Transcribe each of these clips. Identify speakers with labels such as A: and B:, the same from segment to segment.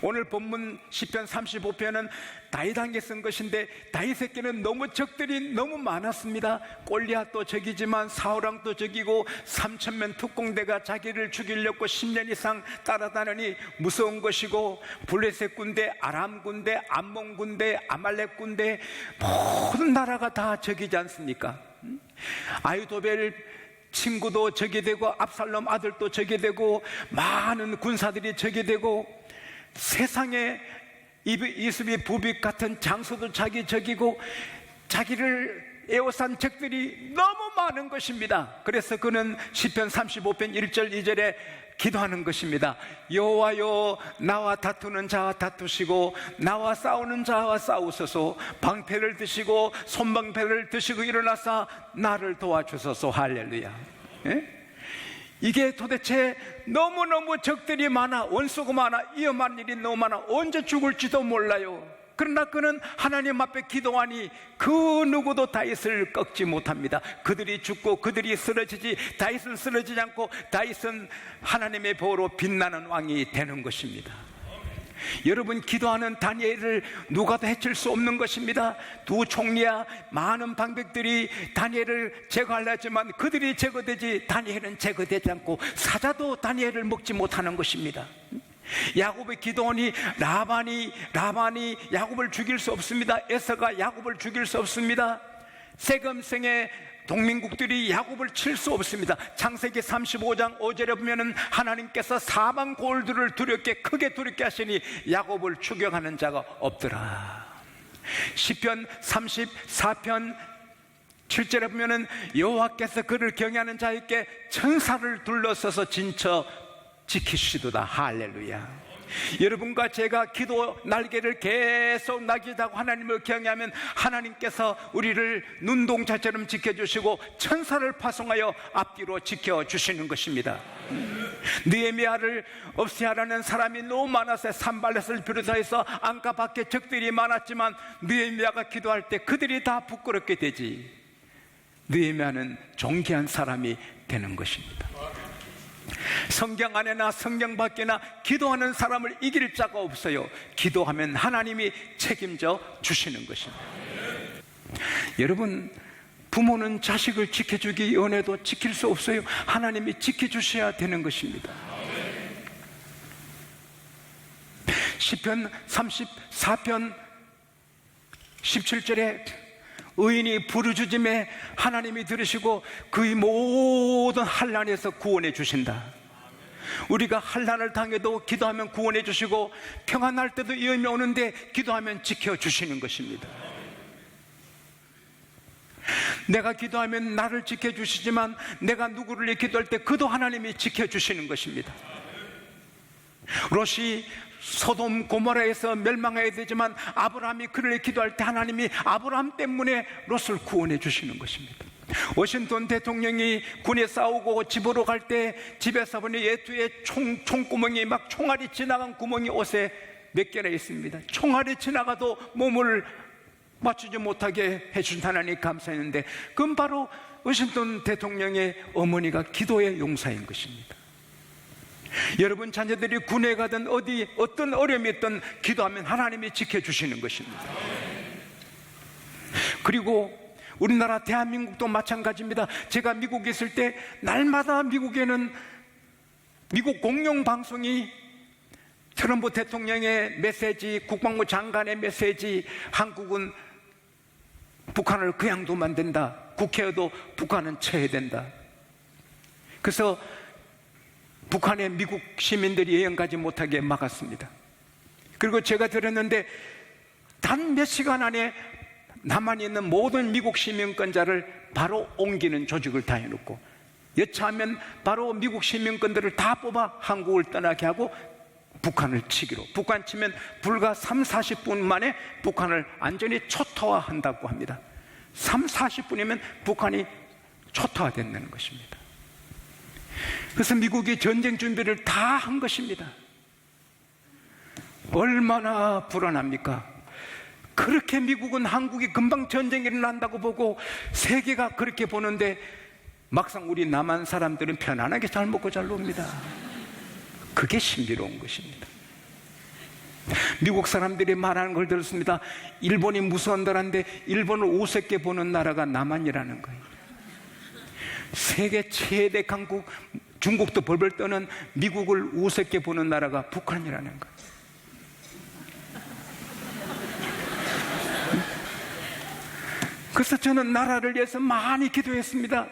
A: 오늘 본문 시편 35편은 다윗에게 쓴 것인데, 다윗에게는 너무 적들이 너무 많았습니다. 골리앗도 적이지만 사울왕도 적이고 3,000명 특공대가 자기를 죽이려고 10년 이상 따라다니니 무서운 것이고, 블레셋 군대, 아람 군대, 암몬 군대, 아말렉 군대, 모든 나라가 다 적이지 않습니까? 아히도벨 친구도 적이 되고, 압살롬 아들도 적이 되고, 많은 군사들이 적이 되고, 세상에 이스비 부빅 같은 장소도 자기 적이고, 자기를 에워싼 적들이 너무 많은 것입니다. 그래서 그는 시편 35편 1절 2절에 기도하는 것입니다. 여호와여, 나와 다투는 자와 다투시고 나와 싸우는 자와 싸우소서. 방패를 드시고 손방패를 드시고 일어나사 나를 도와주소서. 할렐루야. 예? 이게 도대체 너무너무 적들이 많아, 원수가 많아, 위험한 일이 너무 많아, 언제 죽을지도 몰라요. 그러나 그는 하나님 앞에 기도하니 그 누구도 다윗을 꺾지 못합니다. 그들이 죽고 그들이 쓰러지지, 다윗은 쓰러지지 않고 다윗은 하나님의 보호로 빛나는 왕이 되는 것입니다. 여러분, 기도하는 다니엘을 누가도 해칠 수 없는 것입니다. 두 총리와 많은 방백들이 다니엘을 제거하려 했지만 그들이 제거되지 다니엘은 제거되지 않고 사자도 다니엘을 먹지 못하는 것입니다. 야곱의 기도원이 라반이 야곱을 죽일 수 없습니다. 에서가 야곱을 죽일 수 없습니다. 세겜성의 동맹국들이 야곱을 칠 수 없습니다. 창세기 35장 5절에 보면은 하나님께서 사방 골들을 두렵게 크게 두렵게 하시니 야곱을 추격하는 자가 없더라. 시편 34편 7절에 보면은 여호와께서 그를 경외하는 자에게 천사를 둘러서서 진쳐 지키시도다. 할렐루야. 여러분과 제가 기도 날개를 계속 날개다고 하나님을 경외하면 하나님께서 우리를 눈동자처럼 지켜주시고 천사를 파송하여 앞뒤로 지켜주시는 것입니다. 느헤미야를 없애하라는 사람이 너무 많아서 산발렛을 비롯해서 안과 밖에 적들이 많았지만 느헤미야가 기도할 때 그들이 다 부끄럽게 되지, 느헤미야는 존귀한 사람이 되는 것입니다. 성경 안에나 성경 밖에나 기도하는 사람을 이길 자가 없어요. 기도하면 하나님이 책임져 주시는 것입니다. 여러분, 부모는 자식을 지켜주기 원해도 지킬 수 없어요. 하나님이 지켜주셔야 되는 것입니다. 시편 34편 17절에 의인이 부르짖음에 하나님이 들으시고 그의 모든 환난에서 구원해 주신다. 우리가 환난을 당해도 기도하면 구원해 주시고 평안할 때도 위험이 오는데 기도하면 지켜주시는 것입니다. 내가 기도하면 나를 지켜주시지만 내가 누구를 기도할 때 그도 하나님이 지켜주시는 것입니다. 롯이 소돔 고모라에서 멸망해야 되지만 아브라함이 그를 기도할 때 하나님이 아브라함 때문에 롯을 구원해 주시는 것입니다. 워싱턴 대통령이 군에 싸우고 집으로 갈 때 집에서 보니 외투에 총구멍이 막 총알이 지나간 구멍이 옷에 몇 개나 있습니다. 총알이 지나가도 몸을 맞추지 못하게 해준 하나님 감사했는데, 그건 바로 워싱턴 대통령의 어머니가 기도의 용사인 것입니다. 여러분 자녀들이 군에 가든 어떤 어려움이 있든 기도하면 하나님이 지켜주시는 것입니다. 그리고 우리나라 대한민국도 마찬가지입니다. 제가 미국에 있을 때 날마다 미국에는 미국 공영방송이 트럼프 대통령의 메시지, 국방부 장관의 메시지, 한국은 북한을 그냥 두면 된다, 국회에도 북한은 쳐야 된다. 그래서 북한에 미국 시민들이 여행 가지 못하게 막았습니다. 그리고 제가 들었는데 단 몇 시간 안에 남한에 있는 모든 미국 시민권자를 바로 옮기는 조직을 다 해놓고, 여차하면 바로 미국 시민권들을 다 뽑아 한국을 떠나게 하고 북한을 치기로, 북한 치면 불과 30-40분 만에 북한을 완전히 초토화한다고 합니다. 30-40분이면 북한이 초토화된다는 것입니다. 그래서 미국이 전쟁 준비를 다 한 것입니다. 얼마나 불안합니까? 그렇게 미국은 한국이 금방 전쟁이 일어난다고 보고 세계가 그렇게 보는데 막상 우리 남한 사람들은 편안하게 잘 먹고 잘 놉니다. 그게 신비로운 것입니다. 미국 사람들이 말하는 걸 들었습니다. 일본이 무서운 나라인데 일본을 우습게 보는 나라가 남한이라는 거예요. 세계 최대 강국 중국도 벌벌 떠는 미국을 우습게 보는 나라가 북한이라는 거예요. 그래서 저는 나라를 위해서 많이 기도했습니다.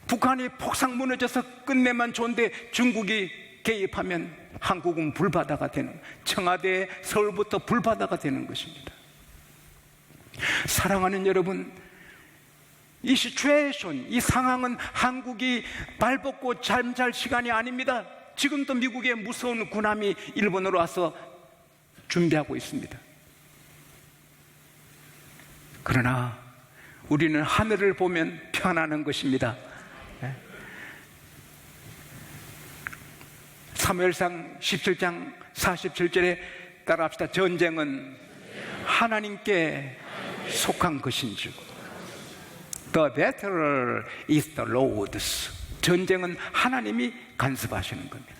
A: 북한이 폭삭 무너져서 끝내면 좋은데 중국이 개입하면 한국은 불바다가 되는, 청와대 서울부터 불바다가 되는 것입니다. 사랑하는 여러분, 이 시츄에이션, 이 상황은 한국이 발벗고 잠잘 시간이 아닙니다. 지금도 미국의 무서운 군함이 일본으로 와서 준비하고 있습니다. 그러나 우리는 하늘을 보면 편안한 것입니다. 사무엘상 17장 47절에 따라합시다. 전쟁은 하나님께 속한 것인즉 The battle is the Lord's. 전쟁은 하나님이 간섭하시는 겁니다.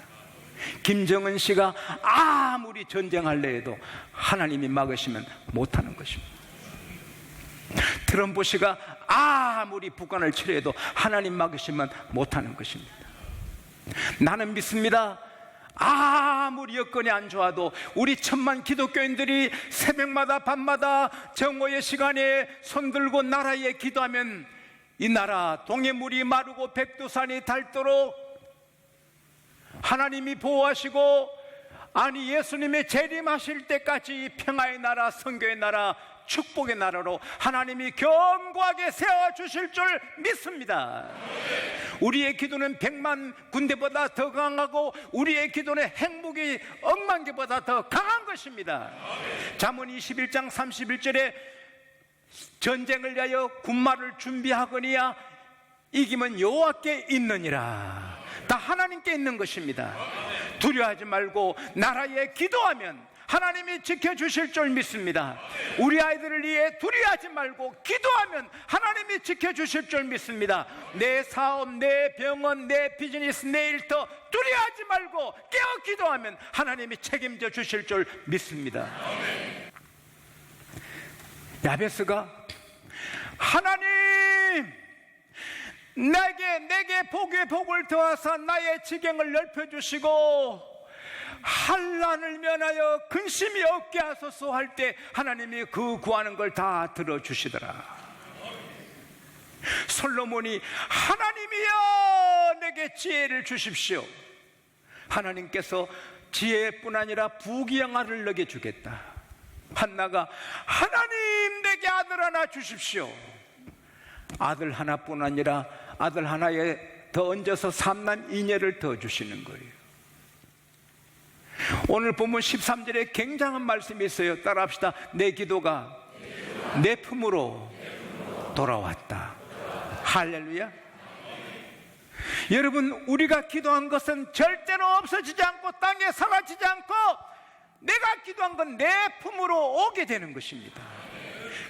A: 김정은 씨가 아무리 전쟁할래 해도 하나님이 막으시면 못하는 것입니다. 트럼프 씨가 아무리 북한을 치료해도 하나님 막으시면 못하는 것입니다. 나는 믿습니다. 아무리 여건이 안 좋아도 우리 천만 기독교인들이 새벽마다 밤마다 정오의 시간에 손들고 나라에 기도하면 이 나라 동해물이 마르고 백두산이 닳도록 하나님이 보호하시고, 아니 예수님의 재림하실 때까지 평화의 나라, 선교의 나라, 축복의 나라로 하나님이 견고하게 세워주실 줄 믿습니다. 우리의 기도는 100만 군대보다 더 강하고 우리의 기도는 행복이 10,000 개보다 더 강한 것입니다. 잠언 21장 31절에 전쟁을 위하여 군마를 준비하거니와 이김은 여호와께 있느니라. 다 하나님께 있는 것입니다. 두려워하지 말고 나라에 기도하면 하나님이 지켜주실 줄 믿습니다. 우리 아이들을 위해 두려워하지 말고 기도하면 하나님이 지켜주실 줄 믿습니다. 내 사업, 내 병원, 내 비즈니스, 내 일터 두려워하지 말고 깨어 기도하면 하나님이 책임져 주실 줄 믿습니다. 야베스가 하나님 내게 복의 복을 더하사 나의 지경을 넓혀주시고 환난을 면하여 근심이 없게 하소서 할 때 하나님이 그 구하는 걸 다 들어주시더라. 솔로몬이 하나님이여 내게 지혜를 주십시오. 하나님께서 지혜뿐 아니라 부귀영화를 너게 주겠다. 한나가 하나님 내게 아들 하나 주십시오. 아들 하나뿐 아니라 아들 하나에 더 얹어서 3남 2녀를 더 주시는 거예요. 오늘 본문 13절에 굉장한 말씀이 있어요. 따라합시다. 내 기도가 내 품으로 돌아왔다. 할렐루야. 여러분, 우리가 기도한 것은 절대로 없어지지 않고 땅에 사라지지 않고 내가 기도한 건 내 품으로 오게 되는 것입니다.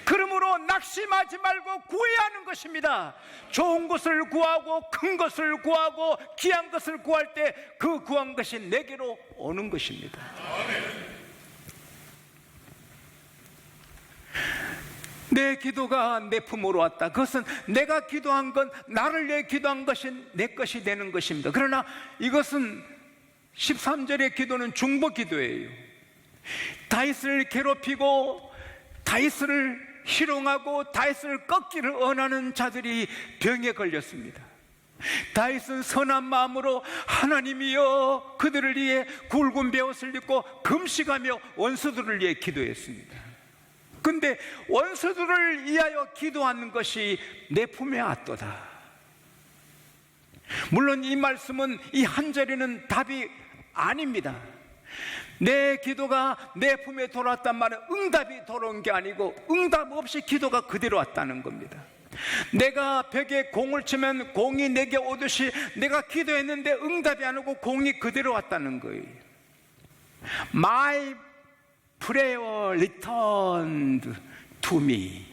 A: 그러므로 낙심하지 말고 구해야 하는 것입니다. 좋은 것을 구하고 큰 것을 구하고 귀한 것을 구할 때 그 구한 것이 내게로 오는 것입니다. 내 기도가 내 품으로 왔다. 그것은 내가 기도한 건, 나를 위해 기도한 것이 내 것이 되는 것입니다. 그러나 이것은 13절의 기도는 중보 기도예요. 다윗을 괴롭히고 다윗을 희롱하고 다윗을 꺾기를 원하는 자들이 병에 걸렸습니다. 다윗은 선한 마음으로 하나님이여 그들을 위해 굵은 베옷을 입고 금식하며 원수들을 위해 기도했습니다. 근데 원수들을 위하여 기도하는 것이 내 품에 왔도다. 물론 이 말씀은, 이 한 절에는 답이 아닙니다. 내 기도가 내 품에 돌아왔단 말은 응답이 돌아온 게 아니고 응답 없이 기도가 그대로 왔다는 겁니다. 내가 벽에 공을 치면 공이 내게 오듯이 내가 기도했는데 응답이 안 오고 공이 그대로 왔다는 거예요. My prayer returned to me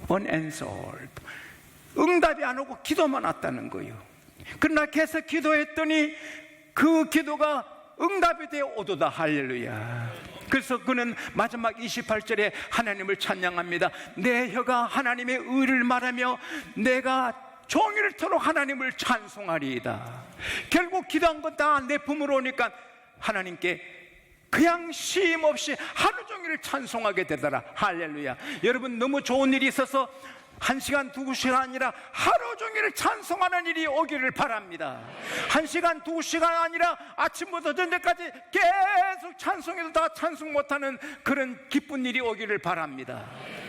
A: unanswered. 응답이 안 오고 기도만 왔다는 거예요. 그러나 계속 기도했더니 그 기도가 응답이 되어 오도다. 할렐루야. 그래서 그는 마지막 28절에 하나님을 찬양합니다. 내 혀가 하나님의 의를 말하며 내가 종일토록 하나님을 찬송하리이다. 결국 기도한 건 다 내 품으로 오니까 하나님께 그냥 쉼 없이 하루 종일 찬송하게 되더라. 할렐루야. 여러분, 너무 좋은 일이 있어서 1시간, 2시간 아니라 하루 종일 찬송하는 일이 오기를 바랍니다. 1시간, 2시간 아니라 아침부터 저녁까지 계속 찬송해도 다 찬송 못하는 그런 기쁜 일이 오기를 바랍니다.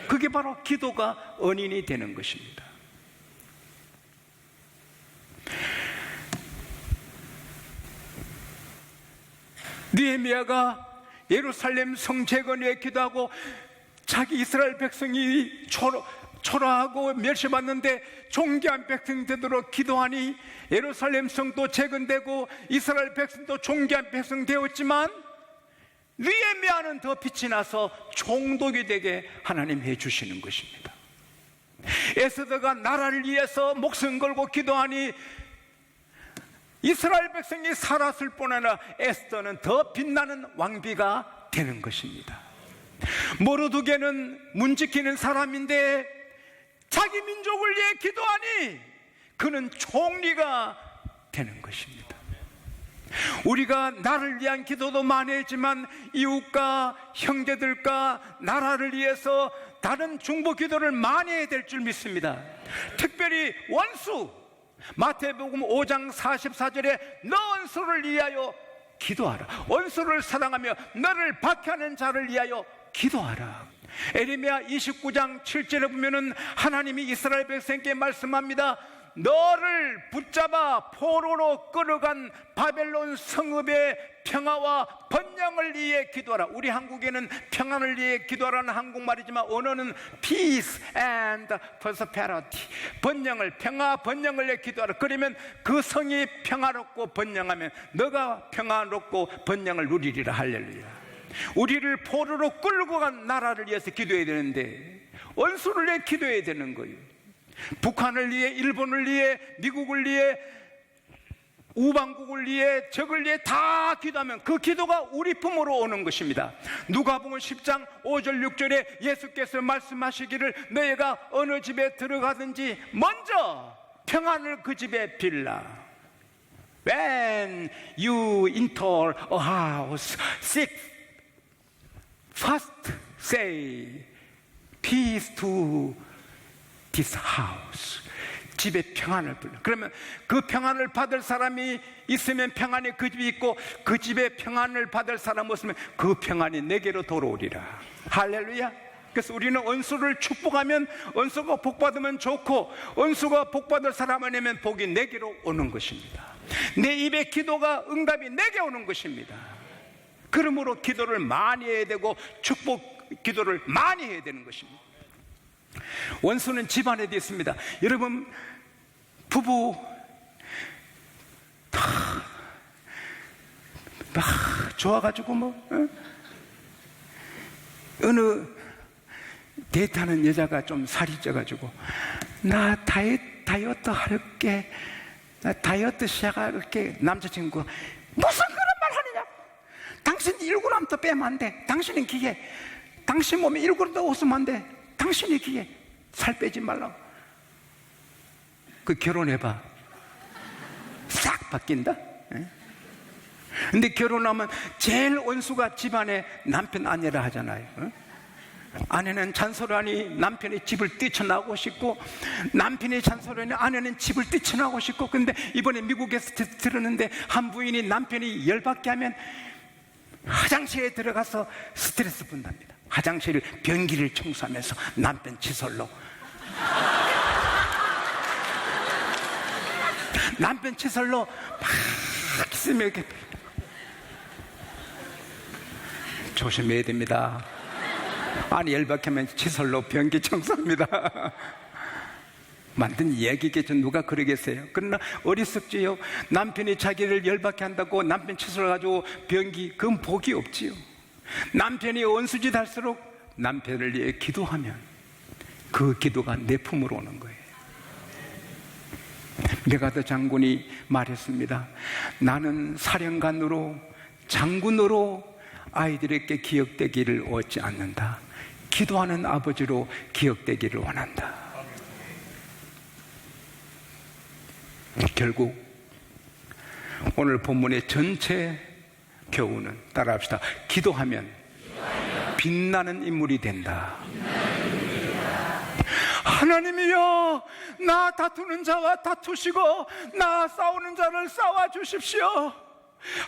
A: 그게 바로 기도가 은인이 되는 것입니다. 느헤미야가 예루살렘 성 재건 위해 기도하고 자기 이스라엘 백성이 초라하고 멸시받는데 존귀한 백성 되도록 기도하니 예루살렘 성도 재건되고 이스라엘 백성도 존귀한 백성 되었지만 느헤미야는 더 빛이 나서 총독이 되게 하나님 해주시는 것입니다. 에스더가 나라를 위해서 목숨 걸고 기도하니 이스라엘 백성이 살았을 뿐 아니라 에스더는 더 빛나는 왕비가 되는 것입니다. 모르드게는 문 지키는 사람인데 자기 민족을 위해 기도하니 그는 총리가 되는 것입니다. 우리가 나를 위한 기도도 많이 했지만 이웃과 형제들과 나라를 위해서 다른 중보 기도를 많이 해야 될 줄 믿습니다. 특별히 원수, 마태복음 5장 44절에 너 원수를 위하여 기도하라. 원수를 사랑하며 너를 박해하는 자를 위하여 기도하라. 에레미야 29장 7절에 보면은 하나님이 이스라엘 백성에게 말씀합니다. 너를 붙잡아 포로로 끌어간 바벨론 성읍의 평화와 번영을 위해 기도하라. 우리 한국에는 평안을 위해 기도하라는 한국말이지만 언어는 peace and prosperity, 번영을, 평화, 번영을 위해 기도하라. 그러면 그 성이 평화롭고 번영하면 너가 평화롭고 번영을 누리리라. 할렐루야. 우리를 포로로 끌고 간 나라를 위해서 기도해야 되는데 원수를 위해 기도해야 되는 거예요. 북한을 위해, 일본을 위해, 미국을 위해, 우방국을 위해, 적을 위해 다 기도하면 그 기도가 우리 품으로 오는 것입니다. 누가복음 10장 5절 6절에 예수께서 말씀하시기를 너희가 어느 집에 들어가든지 먼저 평안을 그 집에 빌라. When you enter a house, seek first say peace to this house. 집에 평안을 불러. 그러면 그 평안을 받을 사람이 있으면 평안이 그 집이 있고 그 집에 평안을 받을 사람 없으면 그 평안이 내게로 돌아오리라. 할렐루야. 그래서 우리는 원수를 축복하면 원수가 복받으면 좋고 원수가 복받을 사람 아니면 복이 내게로 오는 것입니다. 내 입의 기도가 응답이 내게 오는 것입니다. 그러므로 기도를 많이 해야 되고 축복 기도를 많이 해야 되는 것입니다. 원수는 집안에도 있습니다. 여러분, 부부 막 좋아가지고 어느 데이트하는 여자가 좀 살이 쪄가지고 나 다이어트 할게, 나 다이어트 시작할게. 남자친구가 무슨 그런 말 하느냐, 당신 1g 더 빼면 안 돼, 당신은 기계, 당신 몸에 1g 더 없으면 안 돼, 당신이 기계, 살 빼지 말라고. 그 결혼해봐, 싹 바뀐다. 근데 결혼하면 제일 원수가 집안에 남편 아내라 하잖아요. 아내는 잔소리하니 남편이 집을 뛰쳐나오고 싶고, 남편이 잔소리하니 아내는 집을 뛰쳐나오고 싶고. 근데 이번에 미국에서 들었는데 한 부인이 남편이 열받게 하면 화장실에 들어가서 스트레스 분답니다. 화장실 변기를 청소하면서 남편 칫솔로 남편 칫솔로 막 있으면 이렇게. 조심해야 됩니다. 아니 열받게 하면 칫솔로 변기 청소합니다. 만든 얘기겠죠. 누가 그러겠어요? 그러나 어리석지요. 남편이 자기를 열받게 한다고 남편 칫솔 가지고 변기, 그건 복이 없지요. 남편이 원수짓 할수록 남편을 위해 기도하면 그 기도가 내 품으로 오는 거예요. 메가더 장군이 말했습니다. 나는 사령관으로 장군으로 아이들에게 기억되기를 원치 않는다. 기도하는 아버지로 기억되기를 원한다. 결국 오늘 본문의 전체 교훈은, 따라합시다. 기도하면 빛나는 인물이 된다. 하나님이여, 나 다투는 자와 다투시고 나 싸우는 자를 싸워 주십시오.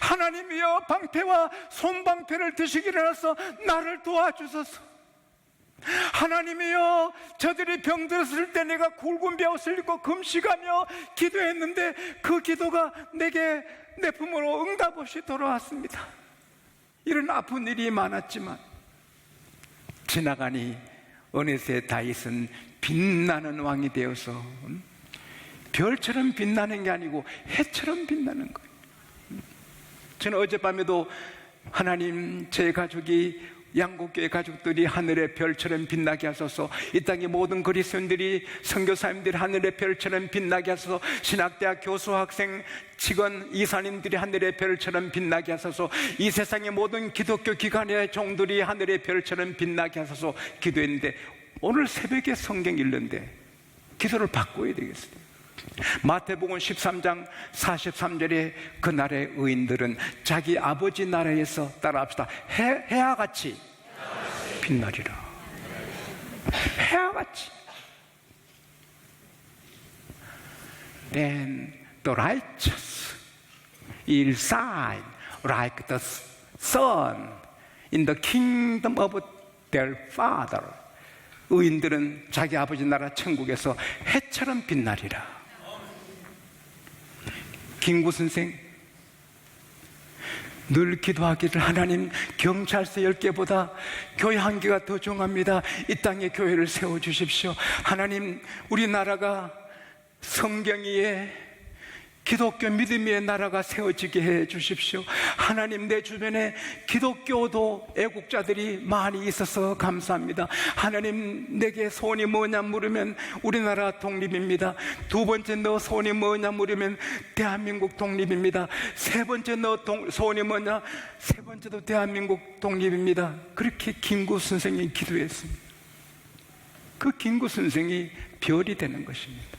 A: 하나님이여, 방패와 손방패를 드시기를 해서 나를 도와주소서. 하나님이여, 저들이 병들었을 때 내가 굵은 벼옷을 입고 금식하며 기도했는데 그 기도가 내게 내 품으로 응답 없이 돌아왔습니다. 이런 아픈 일이 많았지만 지나가니 어느새 다윗은 빛나는 왕이 되어서 별처럼 빛나는 게 아니고 해처럼 빛나는 거예요. 저는 어젯밤에도 하나님, 제 가족이, 양국교회 가족들이 하늘의 별처럼 빛나게 하소서, 이 땅의 모든 그리스도인들이, 선교사님들이 하늘의 별처럼 빛나게 하소서, 신학대학 교수, 학생, 직원, 이사님들이 하늘의 별처럼 빛나게 하소서, 이 세상의 모든 기독교 기관의 종들이 하늘의 별처럼 빛나게 하소서 기도했는데, 오늘 새벽에 성경 읽는데 기도를 바꿔야 되겠어요. 마태복음 13장 43절에 그날의 의인들은 자기 아버지 나라에서, 따라합시다, 해와 같이 빛나리라. 해와 같이. Then the righteous will shine like the sun in the kingdom of their Father. 의인들은 자기 아버지 나라 천국에서 해처럼 빛나리라. 김구 선생 늘 기도하기를, 하나님, 경찰서 10개보다 교회 1개가 더 중요합니다. 이 땅에 교회를 세워주십시오. 하나님, 우리나라가 성경 위에 기독교 믿음의 나라가 세워지게 해 주십시오. 하나님, 내 주변에 기독교도 애국자들이 많이 있어서 감사합니다. 하나님, 내게 소원이 뭐냐 물으면 우리나라 독립입니다. 두 번째 너 소원이 뭐냐 물으면 대한민국 독립입니다. 세 번째 너 소원이 뭐냐? 세 번째도 대한민국 독립입니다. 그렇게 김구 선생이 기도했습니다. 그 김구 선생이 별이 되는 것입니다.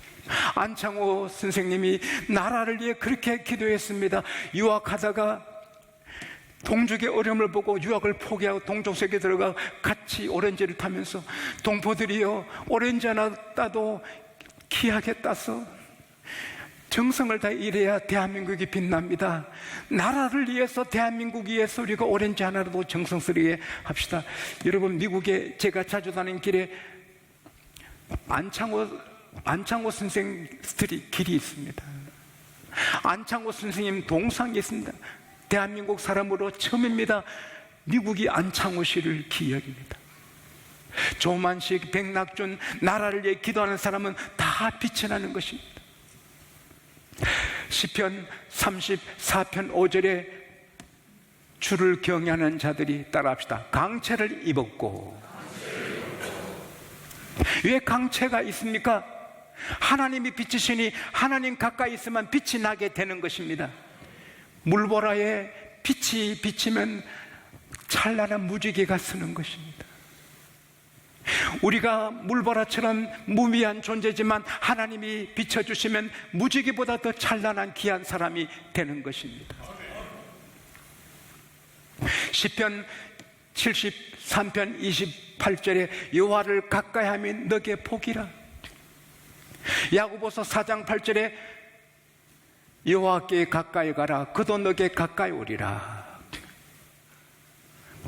A: 안창호 선생님이 나라를 위해 그렇게 기도했습니다. 유학하다가 동족의 어려움을 보고 유학을 포기하고 동족색에 들어가 같이 오렌지를 타면서, 동포들이여, 오렌지 하나 따도 귀하게 따서 정성을 다해 일해야 대한민국이 빛납니다. 나라를 위해서, 대한민국 위해서 우리가 오렌지 하나라도 정성스럽게 합시다. 여러분, 미국에 제가 자주 다니는 길에 안창호 선생 스트릿 길이 있습니다. 안창호 선생님 동상이 있습니다. 대한민국 사람으로 처음입니다. 미국이 안창호 씨를 기억입니다. 조만식, 백낙준, 나라를 위해 기도하는 사람은 다 빛이 나는 것입니다. 시편 34편 5절에 주를 경외하는 자들이, 따라합시다, 강체를 입었고. 왜 강체가 있습니까? 하나님이 빛이시니 하나님 가까이 있으면 빛이 나게 되는 것입니다. 물보라에 빛이 비치면 찬란한 무지개가 쓰는 것입니다. 우리가 물보라처럼 무미한 존재지만 하나님이 비춰주시면 무지개보다 더 찬란한 귀한 사람이 되는 것입니다. 시편 73편 28절에 여호와를 가까이 하면 너게 복이라. 야고보서 4장 8절에 여호와께 가까이 가라, 그도 너게 가까이 오리라.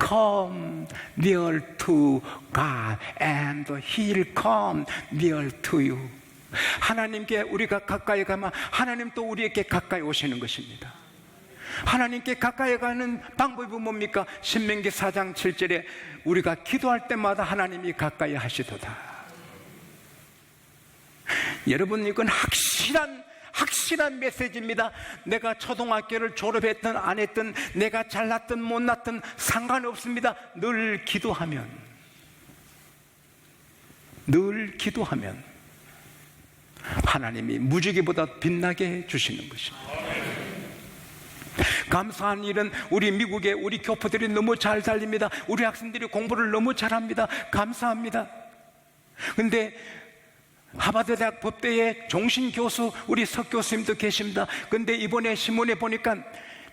A: Come near to God and He will come near to you. 하나님께 우리가 가까이 가면 하나님 또 우리에게 가까이 오시는 것입니다. 하나님께 가까이 가는 방법이 뭡니까? 신명기 4장 7절에 우리가 기도할 때마다 하나님이 가까이 하시도다. 여러분, 이건 확실한 메시지입니다. 내가 초등학교를 졸업했든 안 했든, 내가 잘났든 못났든 상관없습니다. 늘 기도하면 하나님이 무지개보다 빛나게 해주시는 것입니다. 감사한 일은 우리 미국의 우리 교포들이 너무 잘 살립니다. 우리 학생들이 공부를 너무 잘합니다. 감사합니다. 근데 하버드 대학 법대의 종신 교수 우리 석 교수님도 계십니다. 근데 이번에 신문에 보니까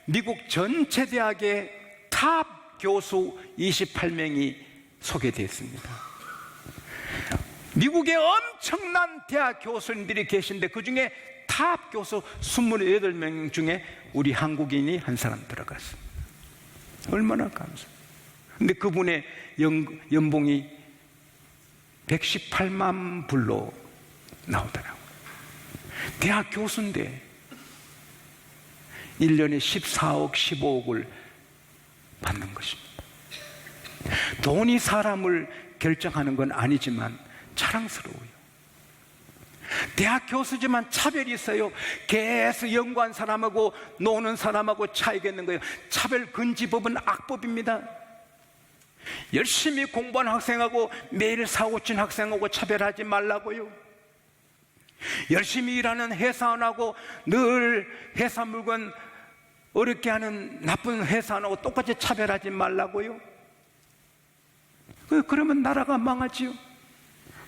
A: 미국 전체 대학의 탑 교수 28명이 소개되었습니다. 미국의 엄청난 대학 교수님들이 계신데 그 중에 탑 교수 28명 중에 우리 한국인이 한 사람 들어갔습니다. 얼마나 감사해요. 근데 그분의 연봉이 118만 불로 나오더라고요. 대학 교수인데 1년에 14억, 15억을 받는 것입니다. 돈이 사람을 결정하는 건 아니지만 자랑스러워요. 대학 교수지만 차별이 있어요. 계속 연구한 사람하고 노는 사람하고 차이가 있는 거예요. 차별금지법은 악법입니다. 열심히 공부한 학생하고 매일 사고 친 학생하고 차별하지 말라고요. 열심히 일하는 회사원하고 늘 회사 물건 어렵게 하는 나쁜 회사원하고 똑같이 차별하지 말라고요. 그러면 나라가 망하지요.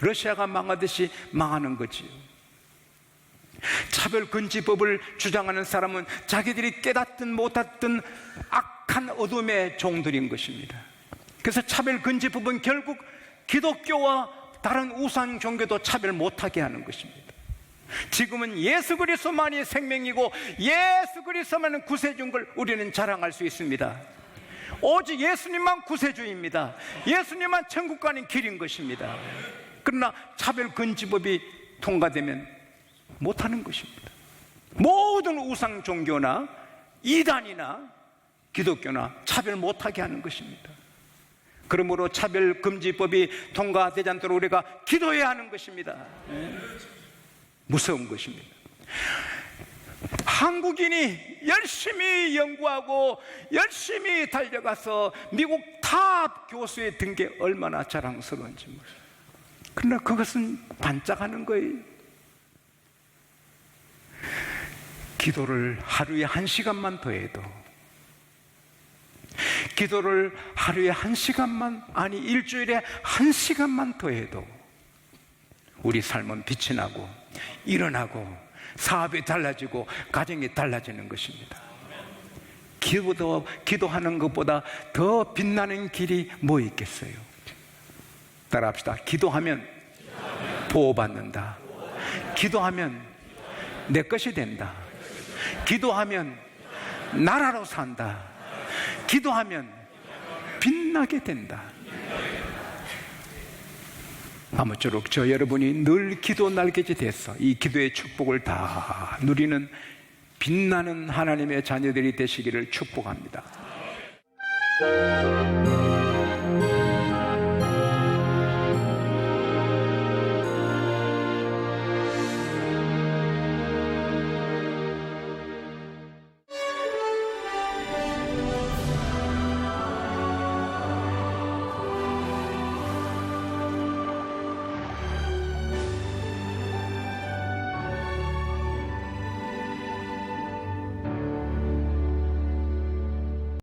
A: 러시아가 망하듯이 망하는 거지요. 차별금지법을 주장하는 사람은 자기들이 깨닫든 못했든 악한 어둠의 종들인 것입니다. 그래서 차별금지법은 결국 기독교와 다른 우상 종교도 차별 못하게 하는 것입니다. 지금은 예수 그리스도만이 생명이고 예수 그리스도만은 구세주인 걸 우리는 자랑할 수 있습니다. 오직 예수님만 구세주입니다. 예수님만 천국 가는 길인 것입니다. 그러나 차별금지법이 통과되면 못하는 것입니다. 모든 우상 종교나 이단이나 기독교나 차별 못하게 하는 것입니다. 그러므로 차별금지법이 통과되지 않도록 우리가 기도해야 하는 것입니다. 무서운 것입니다. 한국인이 열심히 연구하고 열심히 달려가서 미국 탑 교수에 든 게 얼마나 자랑스러운지 몰라요. 그러나 그것은 반짝하는 거예요. 기도를 하루에 1시간만 더 해도, 기도를 하루에 1시간만, 아니 일주일에 1시간만 더 해도 우리 삶은 빛이 나고 일어나고 사업이 달라지고 가정이 달라지는 것입니다. 기도하는 것보다 더 빛나는 길이 뭐 있겠어요? 따라합시다. 기도하면 보호받는다. 기도하면 내 것이 된다. 기도하면 나라로 산다. 기도하면 빛나게 된다. 아무쪼록 저 여러분이 늘 기도 날개짓이 돼서 이 기도의 축복을 다 누리는 빛나는 하나님의 자녀들이 되시기를 축복합니다.